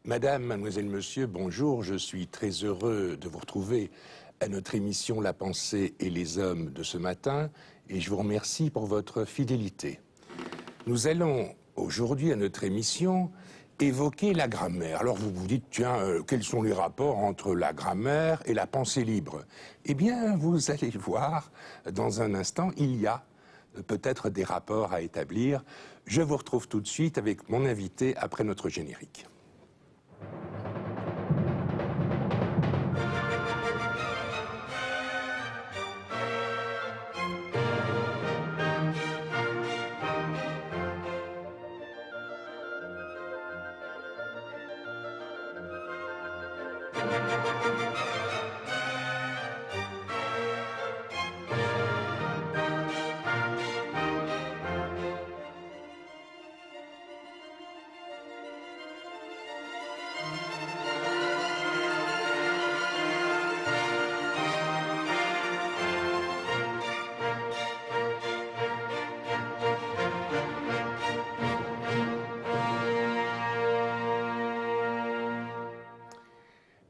Madame, mademoiselle, monsieur, bonjour. Je suis très heureux de vous retrouver à notre émission La pensée et les hommes de ce matin et je vous remercie pour votre fidélité. Nous allons aujourd'hui à notre émission évoquer la grammaire. Alors vous vous dites, tiens, quels sont les rapports entre la grammaire et la pensée libre? Eh bien, vous allez voir dans un instant, il y a peut-être des rapports à établir. Je vous retrouve tout de suite avec mon invité après notre générique.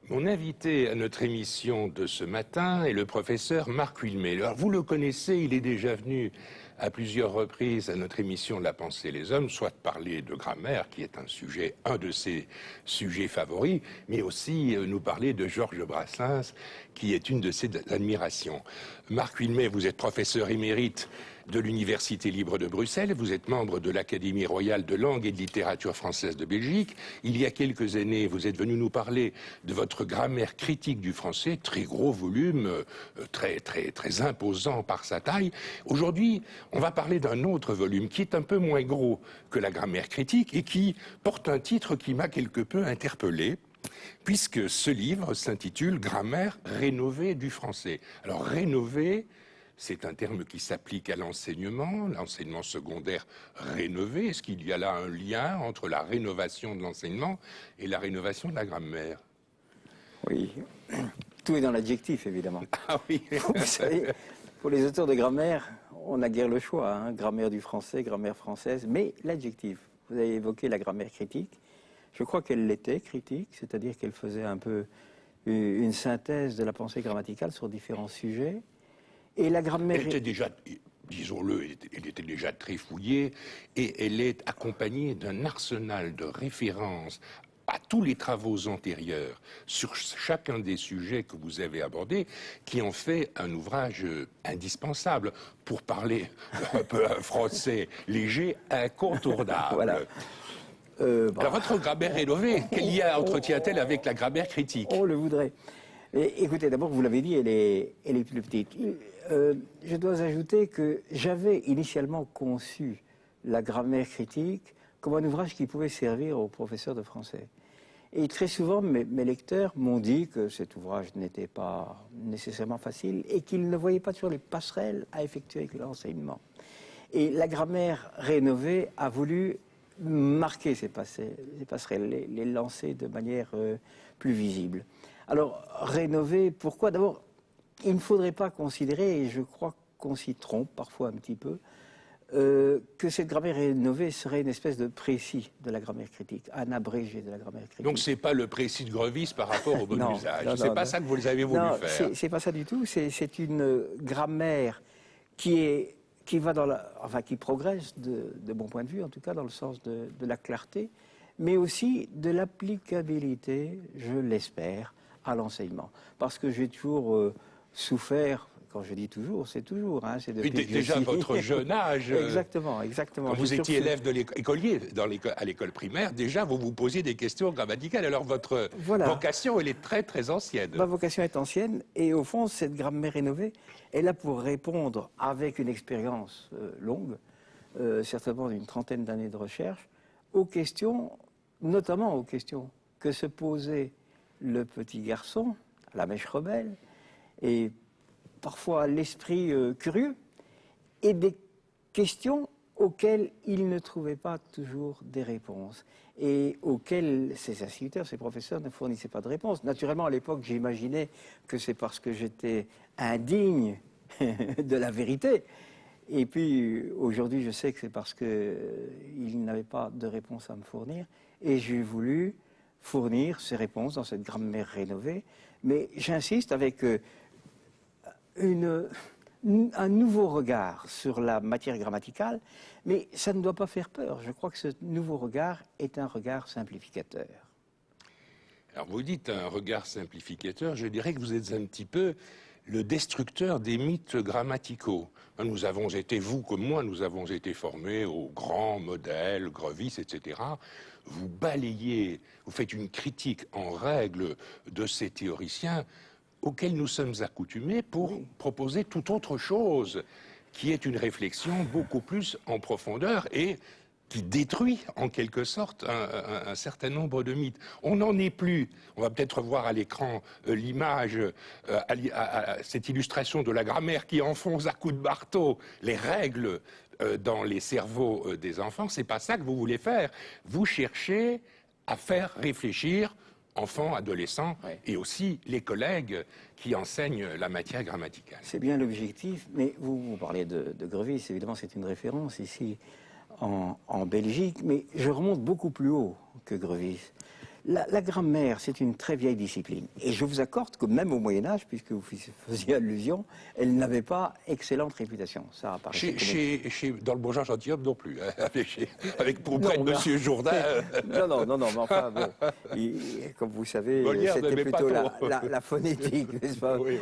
Mon invité à notre émission de ce matin est le professeur Marc Huilmé. Alors vous le connaissez, il est déjà venu à plusieurs reprises à notre émission La pensée et les hommes, soit parler de grammaire, qui est un de ses sujets favoris, mais aussi nous parler de Georges Brassens, qui est une de ses admirations. Marc Huilmé, vous êtes professeur émérite de l'Université libre de Bruxelles, vous êtes membre de l'Académie royale de langue et de littérature française de Belgique. Il y a quelques années, vous êtes venu nous parler de votre grammaire critique du français, très gros volume, très imposant par sa taille. Aujourd'hui, on va parler d'un autre volume qui est un peu moins gros que la grammaire critique et qui porte un titre qui m'a quelque peu interpellé, puisque ce livre s'intitule « Grammaire rénovée du français ». Alors, rénover, c'est un terme qui s'applique à l'enseignement secondaire rénové. Est-ce qu'il y a là un lien entre la rénovation de l'enseignement et la rénovation de la grammaire? Oui, tout est dans l'adjectif, évidemment. Ah oui. Vous savez, pour les auteurs de grammaire, on n'a guère le choix, hein. Grammaire du français, grammaire française, mais l'adjectif. Vous avez évoqué la grammaire critique. Je crois qu'elle l'était, critique, c'est-à-dire qu'elle faisait un peu une synthèse de la pensée grammaticale sur différents sujets. Et la grammaire... Elle était déjà, disons-le, elle était déjà très fouillée et elle est accompagnée d'un arsenal de références à tous les travaux antérieurs sur chacun des sujets que vous avez abordés, qui en fait un ouvrage indispensable, pour parler un peu un français léger, incontournable. Voilà. Alors votre grammaire rénovée, quel lien entretient-elle avec la grammaire critique? On le voudrait. Mais, écoutez, d'abord, vous l'avez dit, elle est plus petite. Je dois ajouter que j'avais initialement conçu la grammaire critique comme un ouvrage qui pouvait servir aux professeurs de français. Et très souvent, mes lecteurs m'ont dit que cet ouvrage n'était pas nécessairement facile et qu'ils ne voyaient pas toujours les passerelles à effectuer avec l'enseignement. Et la grammaire rénovée a voulu marquer ces passerelles, les lancer de manière plus visible. Alors, rénover, pourquoi? D'abord, il ne faudrait pas considérer, et je crois qu'on s'y trompe parfois un petit peu, que cette grammaire rénovée serait une espèce de précis de la grammaire critique, un abrégé de la grammaire critique. Donc c'est pas le précis de Grevis par rapport au bon usage. C'est pas ça que vous avez voulu faire. C'est pas ça du tout. C'est une grammaire qui progresse de mon point de vue, en tout cas dans le sens de la clarté, mais aussi de l'applicabilité, je l'espère, à l'enseignement. Parce que j'ai toujours souffert. Quand je dis toujours, c'est toujours. Hein, c'est depuis déjà votre jeune âge. Exactement. Quand vous étiez élève de écolier à l'école primaire, déjà vous vous posiez des questions grammaticales. Alors votre vocation, elle est très ancienne. Ma vocation est ancienne et au fond, cette grammaire rénovée est là pour répondre avec une expérience longue, certainement d'une trentaine d'années de recherche, aux questions, notamment aux questions que se posait le petit garçon, la mèche rebelle, et parfois l'esprit curieux, et des questions auxquelles il ne trouvait pas toujours des réponses, et auxquelles ses instituteurs, ses professeurs ne fournissaient pas de réponses. Naturellement, à l'époque, j'imaginais que c'est parce que j'étais indigne de la vérité, et puis aujourd'hui, je sais que c'est parce qu'ils n'avaient pas de réponse à me fournir, et j'ai voulu fournir ces réponses dans cette grammaire rénovée. Mais j'insiste avec un nouveau regard sur la matière grammaticale, mais ça ne doit pas faire peur. Je crois que ce nouveau regard est un regard simplificateur. Alors vous dites un regard simplificateur, je dirais que vous êtes un petit peu le destructeur des mythes grammaticaux. Nous avons été, vous comme moi, nous avons été formés aux grands modèles, Grovis, etc. Vous balayez, vous faites une critique en règle de ces théoriciens auxquels nous sommes accoutumés pour proposer tout autre chose, qui est une réflexion beaucoup plus en profondeur et qui détruit en quelque sorte un certain nombre de mythes. On n'en est plus. On va peut-être voir à l'écran l'image, cette illustration de la grammaire qui enfonce à coups de marteau les règles dans les cerveaux des enfants. C'est pas ça que vous voulez faire. Vous cherchez à faire réfléchir enfants, adolescents, et aussi les collègues qui enseignent la matière grammaticale. C'est bien l'objectif, mais vous parlez de Grevis, évidemment c'est une référence ici en Belgique, mais je remonte beaucoup plus haut que Grevis. La grammaire, c'est une très vieille discipline. Et je vous accorde que même au Moyen-Âge, puisque vous faisiez allusion, elle n'avait pas excellente réputation. Ça apparaît dans le Beau-Jean Gentilhomme non plus. Avec pour près de M. Jourdain. Non, mais enfin, bon, comme vous savez, c'était plutôt la phonétique, n'est-ce pas, oui.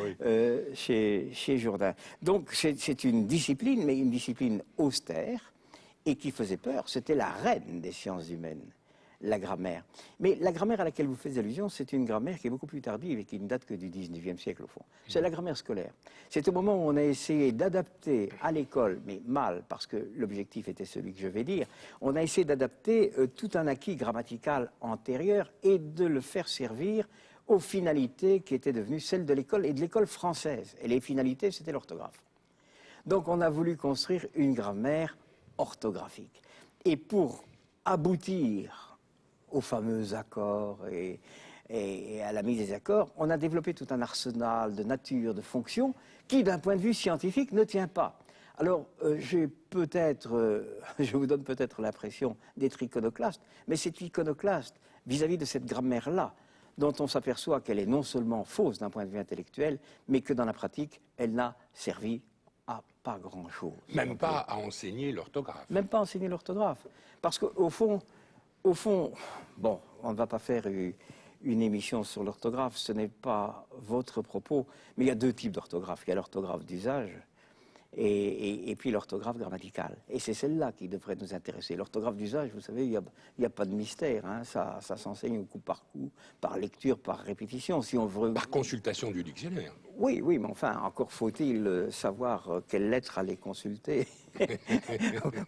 chez Jourdain. Donc c'est une discipline, mais une discipline austère, et qui faisait peur. C'était la reine des sciences humaines, la grammaire. Mais la grammaire à laquelle vous faites allusion, c'est une grammaire qui est beaucoup plus tardive et qui ne date que du 19e siècle, au fond. C'est la grammaire scolaire. C'est au moment où on a essayé d'adapter à l'école, mais mal, parce que l'objectif était celui que je vais dire, on a essayé d'adapter tout un acquis grammatical antérieur et de le faire servir aux finalités qui étaient devenues celles de l'école et de l'école française. Et les finalités, c'était l'orthographe. Donc on a voulu construire une grammaire orthographique. Et pour aboutir aux fameux accords et à la mise des accords, on a développé tout un arsenal de nature, de fonctions, qui, d'un point de vue scientifique, ne tient pas. Alors, je vous donne peut-être l'impression d'être iconoclaste, mais c'est iconoclaste vis-à-vis de cette grammaire-là, dont on s'aperçoit qu'elle est non seulement fausse d'un point de vue intellectuel, mais que dans la pratique, elle n'a servi à pas grand-chose. Même pas à enseigner l'orthographe. Même pas enseigner l'orthographe. Parce qu'au fond, bon, on ne va pas faire une émission sur l'orthographe, ce n'est pas votre propos, mais il y a deux types d'orthographe. Il y a l'orthographe d'usage et puis l'orthographe grammaticale. Et c'est celle-là qui devrait nous intéresser. L'orthographe d'usage, vous savez, il n'y a pas de mystère. Hein, ça s'enseigne au coup, par lecture, par répétition. Si on veut... Par consultation du dictionnaire. Oui, mais enfin, encore faut-il savoir quelle lettre aller consulter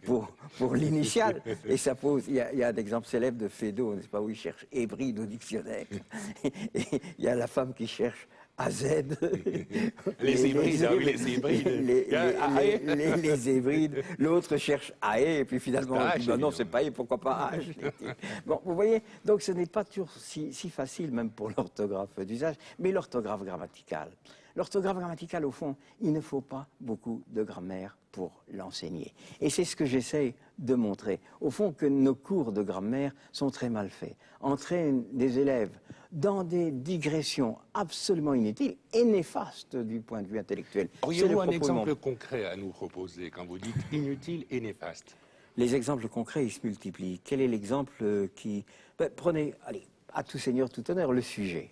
pour l'initiale. Et ça pose, il y a un exemple célèbre de Feydeau, n'est-ce pas, où il cherche hybride au dictionnaire. Et il y a la femme qui cherche AZ. Les hybrides. L'autre cherche AE, et puis finalement, on dit, non, c'est pas E, pourquoi pas H. Bon, vous voyez, donc ce n'est pas toujours si facile, même pour l'orthographe d'usage, mais l'orthographe grammaticale. L'orthographe grammaticale, au fond, il ne faut pas beaucoup de grammaire pour l'enseigner. Et c'est ce que j'essaie de montrer. Au fond, que nos cours de grammaire sont très mal faits, entraînent des élèves dans des digressions absolument inutiles et néfastes du point de vue intellectuel. Auriez-vous un exemple concret à nous proposer quand vous dites inutile et néfaste? Les exemples concrets, ils se multiplient. Quel est l'exemple qui... prenez, allez, à tout seigneur, tout honneur, le sujet.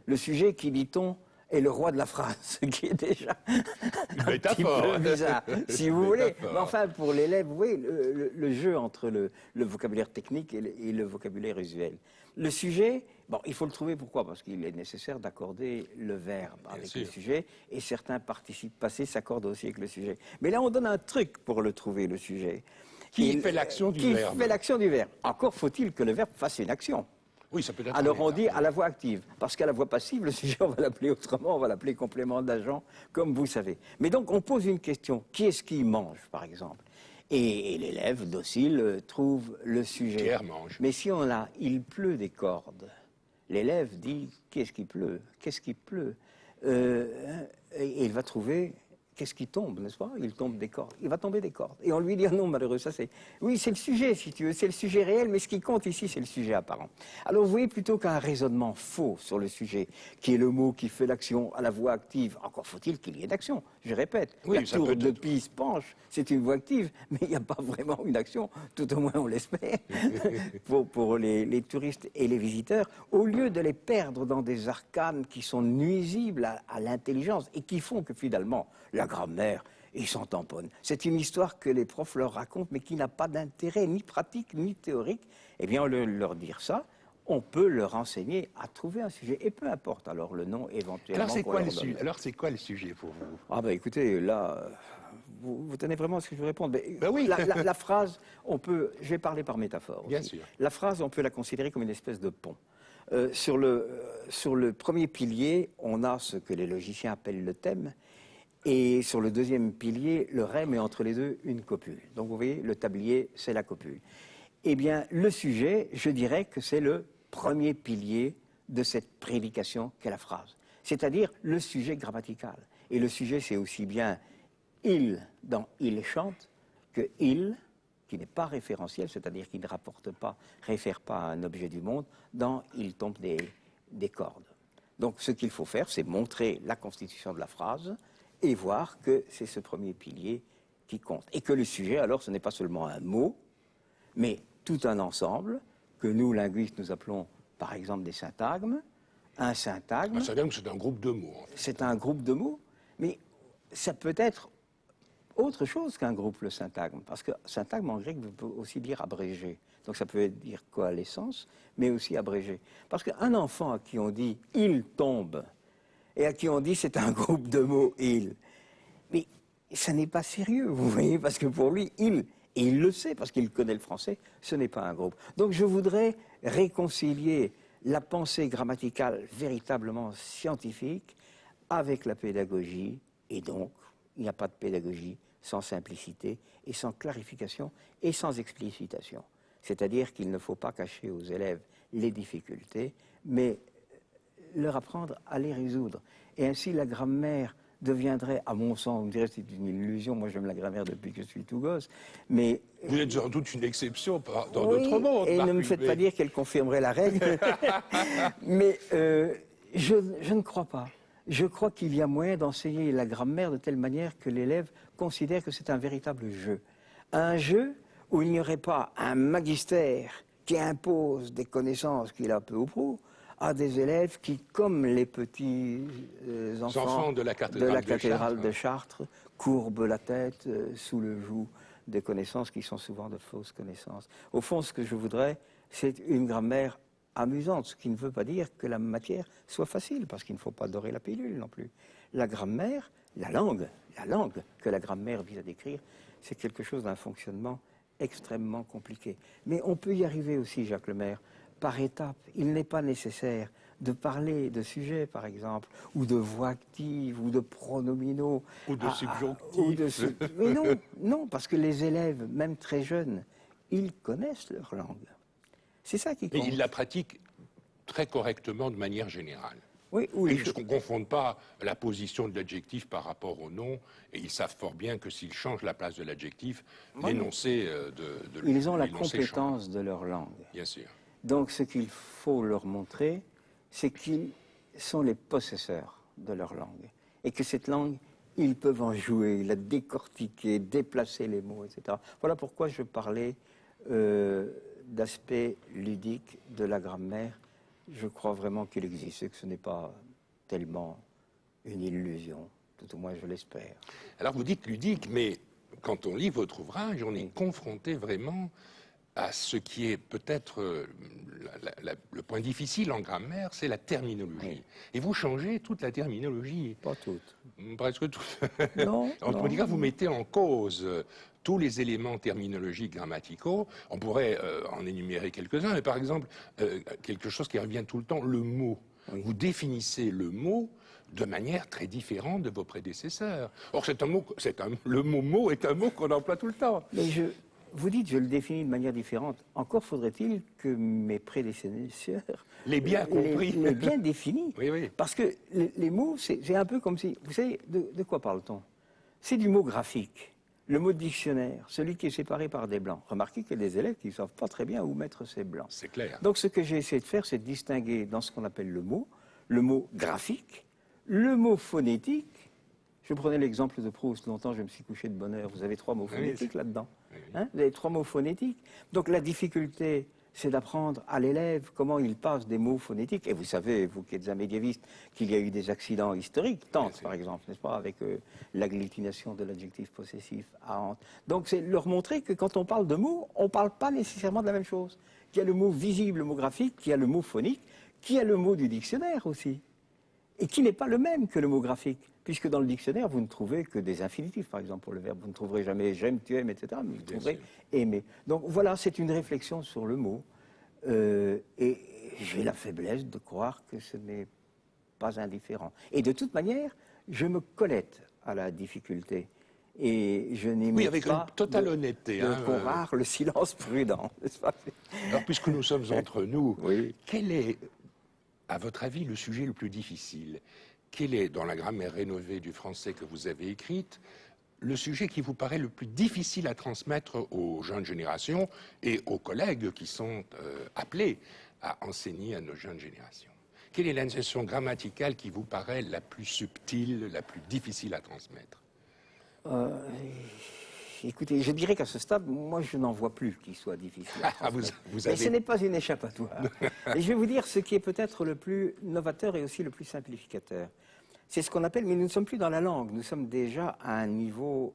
Le sujet qui, dit-on, est le roi de la phrase, qui est déjà un petit peu bizarre, si vous voulez. Mais enfin, pour l'élève, vous voyez, le jeu entre le vocabulaire technique et le vocabulaire usuel. Le sujet, bon, il faut le trouver, pourquoi? Parce qu'il est nécessaire d'accorder le verbe avec le sujet, et certains participes passés s'accordent aussi avec le sujet. Mais là, on donne un truc pour le trouver, le sujet. Qui fait l'action du verbe. Qui fait l'action du verbe. Encore faut-il que le verbe fasse une action. Oui, ça peut être. Alors on dit à la voix active, parce qu'à la voix passive, le sujet, on va l'appeler autrement, on va l'appeler complément d'agent, comme vous savez. Mais donc on pose une question, qui est-ce qui mange, par exemple? Et l'élève docile trouve le sujet. Pierre mange. Mais si on a, il pleut des cordes, l'élève dit, qu'est-ce qui pleut? Qu'est-ce qui pleut? Et il va trouver qu'est-ce qui tombe, n'est-ce pas? Il tombe des cordes. Il va tomber des cordes. Et on lui dit, ah non, malheureux, ça c'est... Oui, c'est le sujet, si tu veux, c'est le sujet réel, mais ce qui compte ici, c'est le sujet apparent. Alors vous voyez, plutôt qu'un raisonnement faux sur le sujet, qui est le mot qui fait l'action à la voix active, encore faut-il qu'il y ait d'action, je répète. Oui, la tour de Pise penche, c'est une voix active, mais il n'y a pas vraiment une action, tout au moins on l'espère, pour les touristes et les visiteurs, au lieu de les perdre dans des arcanes qui sont nuisibles à l'intelligence et qui font que finalement, la grammaire, ils s'en tamponnent. C'est une histoire que les profs leur racontent, mais qui n'a pas d'intérêt, ni pratique, ni théorique. Eh bien, au lieu de leur dire ça, on peut leur enseigner à trouver un sujet. Et peu importe, alors, le nom éventuellement. Alors, c'est quoi le sujet pour vous? Ah ben écoutez, là, vous tenez vraiment à ce que je vous réponde. Ben oui. La phrase, je vais parler par métaphore aussi. Bien sûr. La phrase, on peut la considérer comme une espèce de pont. Sur le premier pilier, on a ce que les logiciens appellent le thème, et sur le deuxième pilier, le rème, et entre les deux, une copule. Donc vous voyez, le tablier, c'est la copule. Eh bien, le sujet, je dirais que c'est le premier pilier de cette prédication qu'est la phrase, c'est-à-dire le sujet grammatical. Et le sujet, c'est aussi bien il dans il chante que il, qui n'est pas référentiel, c'est-à-dire qui ne réfère pas à un objet du monde, dans il tombe des cordes. Donc ce qu'il faut faire, c'est montrer la constitution de la phrase et voir que c'est ce premier pilier qui compte. Et que le sujet, alors, ce n'est pas seulement un mot, mais tout un ensemble que nous, linguistes, nous appelons par exemple des syntagmes. Un syntagme... Un syntagme, c'est un groupe de mots. En fait. C'est un groupe de mots, mais ça peut être autre chose qu'un groupe, le syntagme. Parce que syntagme, en grec, peut aussi dire abrégé. Donc ça peut dire coalescence, mais aussi abrégé. Parce qu'un enfant à qui on dit « il tombe », et à qui on dit c'est un groupe de mots, il. Mais ça n'est pas sérieux, vous voyez, parce que pour lui, il, et il le sait, parce qu'il connaît le français, ce n'est pas un groupe. Donc je voudrais réconcilier la pensée grammaticale véritablement scientifique avec la pédagogie, et donc il n'y a pas de pédagogie sans simplicité et sans clarification et sans explicitation. C'est-à-dire qu'il ne faut pas cacher aux élèves les difficultés, mais leur apprendre à les résoudre. Et ainsi, la grammaire deviendrait, à mon sens, on dirait que c'est une illusion, moi j'aime la grammaire depuis que je suis tout gosse, mais... Vous êtes sans doute une exception dans notre monde. Et ne me faites pas dire qu'elle confirmerait la règle, mais je ne crois pas. Je crois qu'il y a moyen d'enseigner la grammaire de telle manière que l'élève considère que c'est un véritable jeu. Un jeu où il n'y aurait pas un magistère qui impose des connaissances qu'il a peu ou prou, à des élèves qui, comme les petits enfants de la cathédrale de Chartres, courbent la tête sous le joug des connaissances qui sont souvent de fausses connaissances. Au fond, ce que je voudrais, c'est une grammaire amusante, ce qui ne veut pas dire que la matière soit facile, parce qu'il ne faut pas dorer la pilule non plus. La grammaire, la langue que la grammaire vise à décrire, c'est quelque chose d'un fonctionnement extrêmement compliqué. Mais on peut y arriver aussi, Jacques Lemaire, par étapes. Il n'est pas nécessaire de parler de sujets, par exemple, ou de voix actives, ou de pronominaux. Ou de subjonctifs. Mais non, parce que les élèves, même très jeunes, ils connaissent leur langue. C'est ça qui compte. Et ils la pratiquent très correctement de manière générale. Oui, et ils ne confondent pas la position de l'adjectif par rapport au nom, et ils savent fort bien que s'ils changent la place de l'adjectif, l'énoncé de ils ont la compétence de leur langue. Bien sûr. Donc ce qu'il faut leur montrer, c'est qu'ils sont les possesseurs de leur langue. Et que cette langue, ils peuvent en jouer, la décortiquer, déplacer les mots, etc. Voilà pourquoi je parlais d'aspect ludique de la grammaire. Je crois vraiment qu'il existe et que ce n'est pas tellement une illusion, tout au moins je l'espère. Alors vous dites ludique, mais quand on lit votre ouvrage, on est confronté vraiment à ce qui est peut-être le point difficile en grammaire, c'est la terminologie. Oui. Et vous changez toute la terminologie. Pas toute. Presque toute. Non. En tout cas, vous mettez en cause tous les éléments terminologiques grammaticaux. On pourrait en énumérer quelques-uns, mais par exemple, quelque chose qui revient tout le temps, le mot. Oui. Vous définissez le mot de manière très différente de vos prédécesseurs. Or, le mot « mot » est un mot qu'on emploie tout le temps. Mais vous dites, je le définis de manière différente. Encore faudrait-il que mes prédécesseurs l'aient bien compris. Les bien définis. Oui, oui. Parce que les mots, c'est un peu comme si... Vous savez, de quoi parle-t-on? c'est du mot graphique. Le mot dictionnaire, celui qui est séparé par des blancs. Remarquez qu'il y a des élèves qui ne savent pas très bien où mettre ces blancs. C'est clair. Donc ce que j'ai essayé de faire, c'est de distinguer dans ce qu'on appelle le mot graphique, le mot phonétique. Je prenais l'exemple de Proust. Longtemps, je me suis couché de bonne heure. Vous avez 3 mots phonétiques là-dedans. Hein, vous avez 3 mots phonétiques. Donc la difficulté, c'est d'apprendre à l'élève comment il passe des mots phonétiques. Et vous savez, vous qui êtes un médiéviste, qu'il y a eu des accidents historiques, Tante par exemple, n'est-ce pas, avec l'agglutination de l'adjectif possessif à ante. Donc c'est leur montrer que quand on parle de mots, on ne parle pas nécessairement de la même chose. Qu'il y a le mot visible, le mot graphique, qu'il y a le mot phonique, qu'il y a le mot du dictionnaire aussi. Et qui n'est pas le même que le mot graphique. Puisque dans le dictionnaire, vous ne trouvez que des infinitifs, par exemple, pour le verbe. Vous ne trouverez jamais j'aime, tu aimes, etc. Mais vous trouverez aimer. Donc voilà, c'est une réflexion sur le mot. Et j'ai la faiblesse de croire que ce n'est pas indifférent. Et de toute manière, je me collecte à la difficulté. Et je n'aime Oui, avec pas une totale honnêteté. qu'on rare le silence prudent, n'est-ce pas? Alors, puisque nous sommes entre nous, Oui. quel est, à votre avis, le sujet le plus difficile? Quel est, dans la grammaire rénovée du français que vous avez écrite, le sujet qui vous paraît le plus difficile à transmettre aux jeunes générations et aux collègues qui sont appelés à enseigner à nos jeunes générations? Quelle est la notion grammaticale qui vous paraît la plus subtile, la plus difficile à transmettre? Écoutez, je dirais qu'à ce stade, moi, je n'en vois plus qu'il soit difficile à transmettre. vous Mais avez... ce n'est pas une échappatoire. Et je vais vous dire ce qui est peut-être le plus novateur et aussi le plus simplificateur. C'est ce qu'on appelle, mais nous ne sommes plus dans la langue, nous sommes déjà à un niveau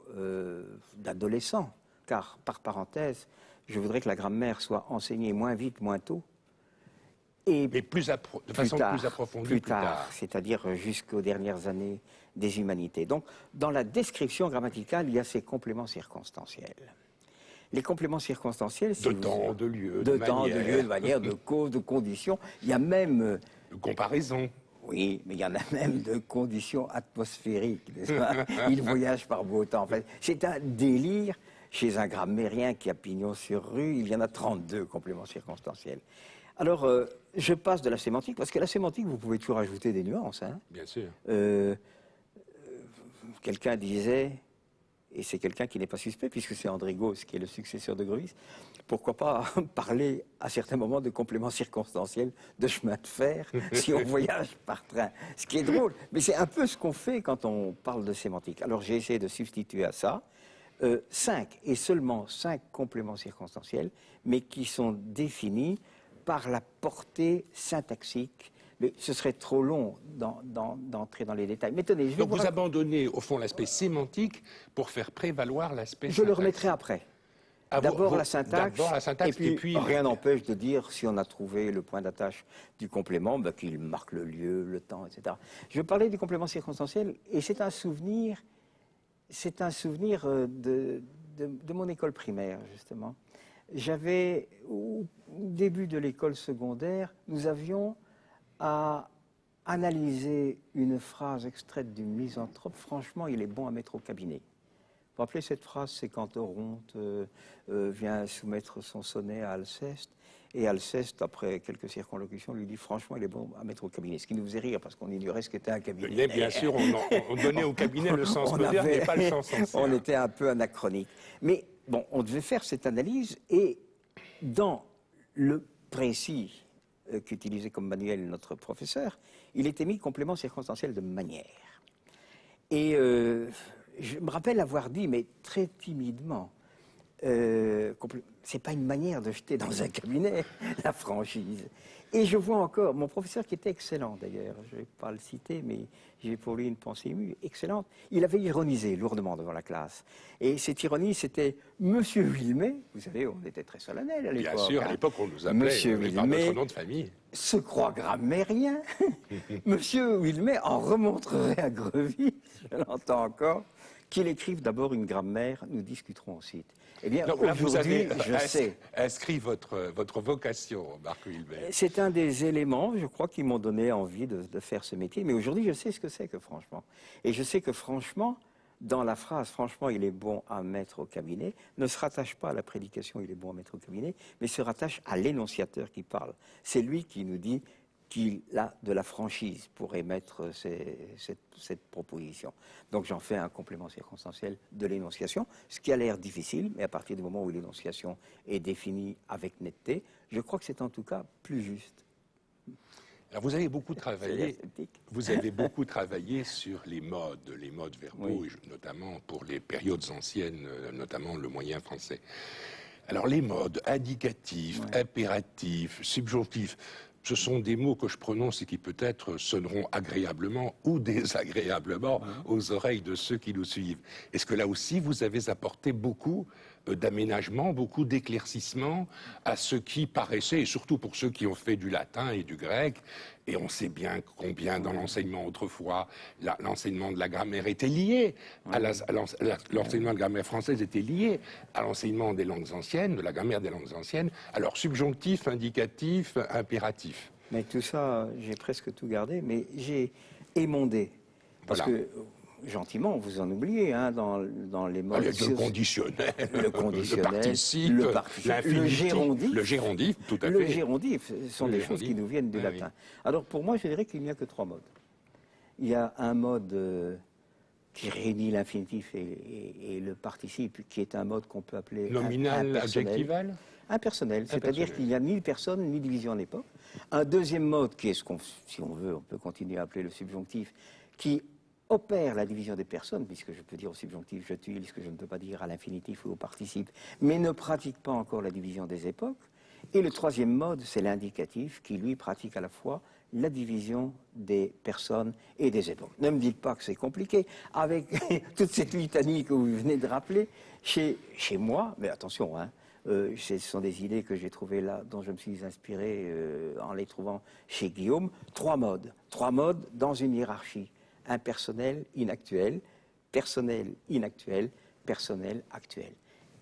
d'adolescent. Car, par parenthèse, je voudrais que la grammaire soit enseignée moins vite, moins tôt. Et Mais de façon plus approfondie plus tard. C'est-à-dire jusqu'aux dernières années des humanités. Donc, dans la description grammaticale, il y a ces compléments circonstanciels. Les compléments circonstanciels, c'est... De temps, de lieu, de temps, de lieu, de manière, de cause, de condition. Il y a même... de comparaison. Oui, mais il y en a même de conditions atmosphériques, n'est-ce pas? Il voyage par beau temps. En fait, c'est un délire. Chez un grammairien qui a pignon sur rue, il y en a 32 compléments circonstanciels. Alors, je passe de la sémantique, parce que la sémantique, vous pouvez toujours ajouter des nuances. Hein. Bien sûr. Quelqu'un disait, et c'est quelqu'un qui n'est pas suspect, puisque c'est André Gauss qui est le successeur de Grevys, pourquoi pas parler à certains moments de compléments circonstanciels de chemin de fer si on voyage par train. Ce qui est drôle, mais c'est un peu ce qu'on fait quand on parle de sémantique. Alors j'ai essayé de substituer à ça 5 et seulement 5 compléments circonstanciels, mais qui sont définis par la portée syntaxique. Mais ce serait trop long d'entrer dans les détails. Mais tenez, Donc vous abandonnez au fond l'aspect sémantique pour faire prévaloir l'aspect syntaxique. Je le remettrai après. D'abord la syntaxe, et puis rien n'empêche de dire, si on a trouvé le point d'attache du complément, ben, qu'il marque le lieu, le temps, etc. Je parlais du complément circonstanciel, et c'est un souvenir de mon école primaire, justement. J'avais, au début de l'école secondaire, nous avions à analyser une phrase extraite du Misanthrope. Franchement, il est bon à mettre au cabinet. Vous vous rappelez cette phrase, c'est quand Oronte vient soumettre son sonnet à Alceste, et Alceste, après quelques circonlocutions, lui dit franchement, il est bon à mettre au cabinet. Ce qui nous faisait rire, parce qu'on ignorait ce qu'était un cabinet. Mais bien sûr, on donnait au cabinet le sens moderne et pas le sens ancien. On était un peu anachronique. Mais bon, on devait faire cette analyse, et dans le précis qu'utilisait comme manuel notre professeur, il était mis complément circonstanciel de manière. Et je me rappelle avoir dit, mais très timidement, c'est pas une manière de jeter dans un cabinet la franchise. Et je vois encore, mon professeur qui était excellent d'ailleurs, je ne vais pas le citer, mais j'ai pour lui une pensée émue, excellente, il avait ironisé lourdement devant la classe. Et cette ironie, c'était Monsieur Wilmet, vous savez, on était très solennel à l'époque. Bien sûr, à l'époque, on nous appelait par notre nom de famille. Se croit grammairien. Monsieur Wilmet en remontrerait à Grevy, je l'entends encore, qu'il écrive d'abord une grammaire, nous discuterons ensuite. Eh bien, aujourd'hui, je sais. Inscrit votre vocation, Marc Wilmet. C'est un des éléments, je crois, qui m'ont donné envie de faire ce métier. Mais aujourd'hui, je sais ce que c'est que franchement. Et je sais que franchement, dans la phrase, franchement, il est bon à mettre au cabinet, ne se rattache pas à la prédication, il est bon à mettre au cabinet, mais se rattache à l'énonciateur qui parle. C'est lui qui nous dit, qu'il a de la franchise pour émettre cette proposition. Donc j'en fais un complément circonstanciel de l'énonciation, ce qui a l'air difficile, mais à partir du moment où l'énonciation est définie avec netteté, je crois que c'est en tout cas plus juste. Alors vous avez beaucoup travaillé sur les modes verbaux, Oui. et notamment pour les périodes anciennes, notamment le moyen français. Alors les modes indicatifs, impératifs, subjonctifs, ce sont des mots que je prononce et qui peut-être sonneront agréablement ou désagréablement aux oreilles de ceux qui nous suivent. Est-ce que là aussi vous avez apporté beaucoup d'aménagement, beaucoup d'éclaircissement à ce qui paraissait, et surtout pour ceux qui ont fait du latin et du grec, et on sait bien combien dans l'enseignement autrefois, l'enseignement de la grammaire était lié, l'enseignement de grammaire française était lié à l'enseignement des langues anciennes, de la grammaire des langues anciennes, alors subjonctif, indicatif, impératif. Mais tout ça, j'ai presque tout gardé, mais j'ai émondé. Parce que, gentiment, vous en oubliez, hein, dans les modes... Le conditionnel, le participe, le gérondif, tout à fait. Le gérondif, ce sont des choses qui nous viennent du latin. Alors, pour moi, je dirais qu'il n'y a que 3 modes. Il y a un mode qui réunit l'infinitif et le participe, qui est un mode qu'on peut appeler nominal, adjectival. Impersonnel, c'est-à-dire qu'il n'y a ni personne ni division en époque. Un deuxième mode, qui est ce qu'on, si on veut, on peut continuer à appeler le subjonctif, qui opère la division des personnes, puisque je peux dire au subjonctif je tue, ce que je ne peux pas dire à l'infinitif ou au participe, mais ne pratique pas encore la division des époques. Et le troisième mode, c'est l'indicatif, qui lui pratique à la fois la division des personnes et des époques. Ne me dites pas que c'est compliqué. Avec toute cette litanie que vous venez de rappeler, chez moi, mais attention, hein, ce sont des idées que j'ai trouvées là, dont je me suis inspiré en les trouvant chez Guillaume. 3 modes. 3 modes dans une hiérarchie. Impersonnel, inactuel, personnel, inactuel, personnel, actuel.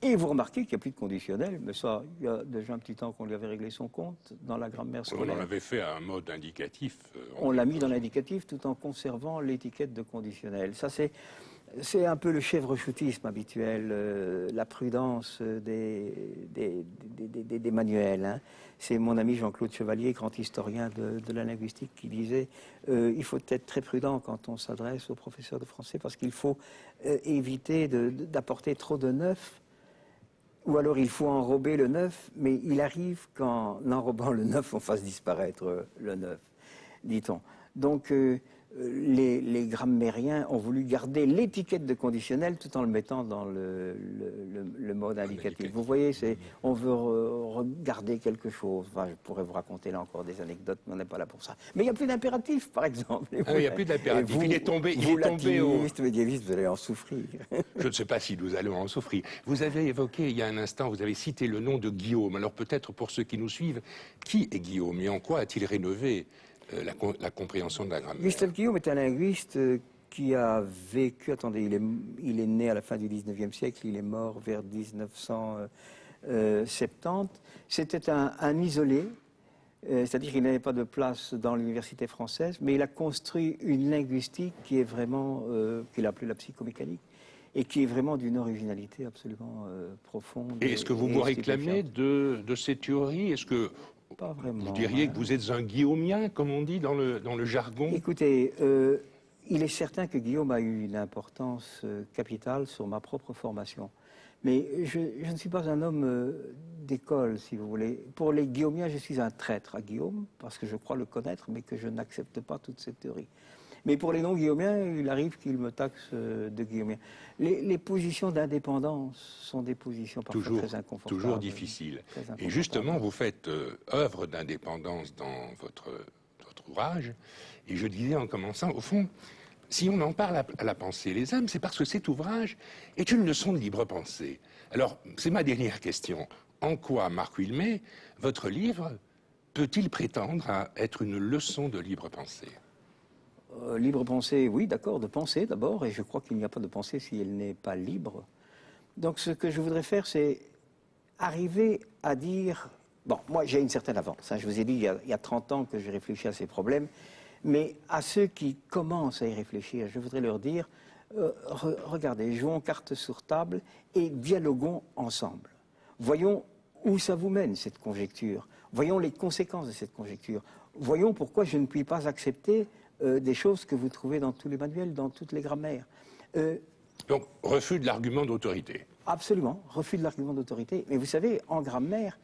Et vous remarquez qu'il n'y a plus de conditionnel, mais ça, il y a déjà un petit temps qu'on lui avait réglé son compte dans la grammaire scolaire. On en avait fait un mode indicatif. On l'a mis dans l'indicatif tout en conservant l'étiquette de conditionnel. Ça, c'est un peu le chèvre-choutisme habituel, la prudence des manuels. Hein. C'est mon ami Jean-Claude Chevalier, grand historien de la linguistique, qui disait il faut être très prudent quand on s'adresse aux professeurs de français parce qu'il faut éviter d'apporter trop de neuf, ou alors il faut enrober le neuf, mais il arrive qu'en enrobant le neuf, on fasse disparaître le neuf, dit-on. Donc, les grammairiens ont voulu garder l'étiquette de conditionnel tout en le mettant dans le mode indicatif. Vous voyez, on veut regarder quelque chose. Enfin, je pourrais vous raconter là encore des anecdotes, mais on n'est pas là pour ça. Mais il n'y a plus d'impératif, par exemple. Il n'y a plus d'impératif. Il est tombé médiéviste, vous allez en souffrir. Je ne sais pas si nous allons en souffrir. Vous avez évoqué, il y a un instant, vous avez cité le nom de Guillaume. Alors peut-être pour ceux qui nous suivent, qui est Guillaume et en quoi a-t-il rénové la compréhension de la grammaire? Gustave Guillaume est un linguiste qui a vécu, attendez, il est né à la fin du 19e siècle, il est mort vers 1970. C'était un isolé, c'est-à-dire qu'il n'avait pas de place dans l'université française, mais il a construit une linguistique qui est vraiment, qu'il a appelée la psychomécanique, et qui est vraiment d'une originalité absolument profonde. Et est-ce que vous vous réclamez de ces théories? Est-ce que pas vraiment, vous diriez que vous êtes un guillaumien, comme on dit dans le jargon? Écoutez, il est certain que Guillaume a eu une importance capitale sur ma propre formation. Mais je ne suis pas un homme d'école, si vous voulez. Pour les guillaumiens, je suis un traître à Guillaume, parce que je crois le connaître, mais que je n'accepte pas toute cette théorie. Mais pour les non-guillaumiens, il arrive qu'ils me taxent de guillaumiens. Les positions d'indépendance sont des positions parfois très inconfortables. Toujours difficiles. Et justement, vous faites œuvre d'indépendance dans votre ouvrage. Et je disais en commençant, au fond, si on en parle à la pensée les âmes, c'est parce que cet ouvrage est une leçon de libre pensée. Alors, c'est ma dernière question. En quoi, Marc Huilmé, votre livre peut-il prétendre à être une leçon de libre pensée? Libre pensée, oui, d'accord, de penser d'abord, et je crois qu'il n'y a pas de pensée si elle n'est pas libre. Donc ce que je voudrais faire, c'est arriver à dire... Bon, moi j'ai une certaine avance, hein. Je vous ai dit il y a 30 ans que j'ai réfléchi à ces problèmes, mais à ceux qui commencent à y réfléchir, je voudrais leur dire, regardez, jouons carte sur table et dialoguons ensemble. Voyons où ça vous mène, cette conjecture. Voyons les conséquences de cette conjecture. voyons pourquoi je ne puis pas accepter des choses que vous trouvez dans tous les manuels, dans toutes les grammaires. Donc, refus de l'argument d'autorité. Absolument, refus de l'argument d'autorité. Mais vous savez, en grammaire,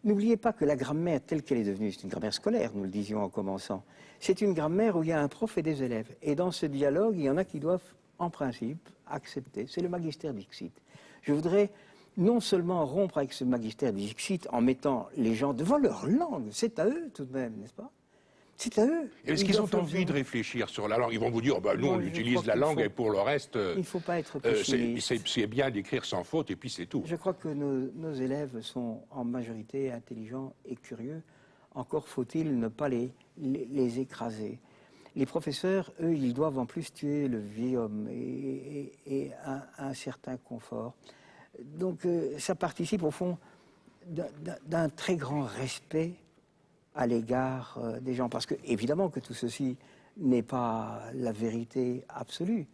n'oubliez pas que la grammaire telle qu'elle est devenue, c'est une grammaire scolaire, nous le disions en commençant, c'est une grammaire où il y a un prof et des élèves. Et dans ce dialogue, il y en a qui doivent, en principe, accepter. C'est le magister dixit. Je voudrais non seulement rompre avec ce magister dixit en mettant les gens devant leur langue, c'est à eux tout de même, n'est-ce pas? C'est à eux. Est-ce qu'ils ont envie de réfléchir sur la langue? Ils vont vous dire, nous on utilise la langue et pour le reste, il ne faut pas être pessimiste. C'est bien d'écrire sans faute et puis c'est tout. Je crois que nos élèves sont en majorité intelligents et curieux. Encore faut-il ne pas les écraser. Les professeurs, eux, ils doivent en plus tuer le vieil homme et un certain confort. Donc ça participe au fond d'un très grand respect à l'égard des gens. Parce que, évidemment, que tout ceci n'est pas la vérité absolue.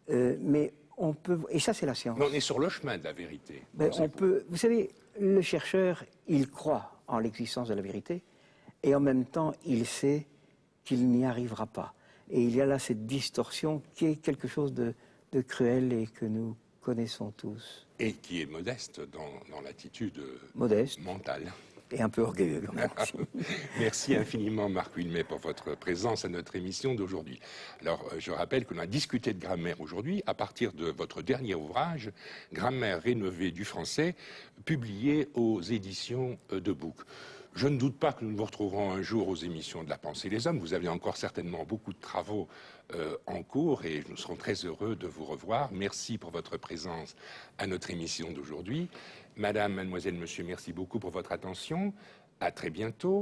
Mais on peut... Et ça, c'est la science. Mais on est sur le chemin de la vérité. Mais on peut... Vous savez, le chercheur, il croit en l'existence de la vérité, et en même temps, il sait qu'il n'y arrivera pas. Et il y a là cette distorsion qui est quelque chose de cruel et que nous connaissons tous. Et qui est modeste dans l'attitude mentale. Et un peu orgueilleux quand même. Merci infiniment Marc Huilmet pour votre présence à notre émission d'aujourd'hui. Alors je rappelle que l'on a discuté de grammaire aujourd'hui à partir de votre dernier ouvrage, Grammaire rénovée du français, publié aux éditions de Bouc. Je ne doute pas que nous nous retrouverons un jour aux émissions de La Pensée des Hommes. Vous avez encore certainement beaucoup de travaux en cours et nous serons très heureux de vous revoir. Merci pour votre présence à notre émission d'aujourd'hui. Madame, mademoiselle, monsieur, merci beaucoup pour votre attention. À très bientôt.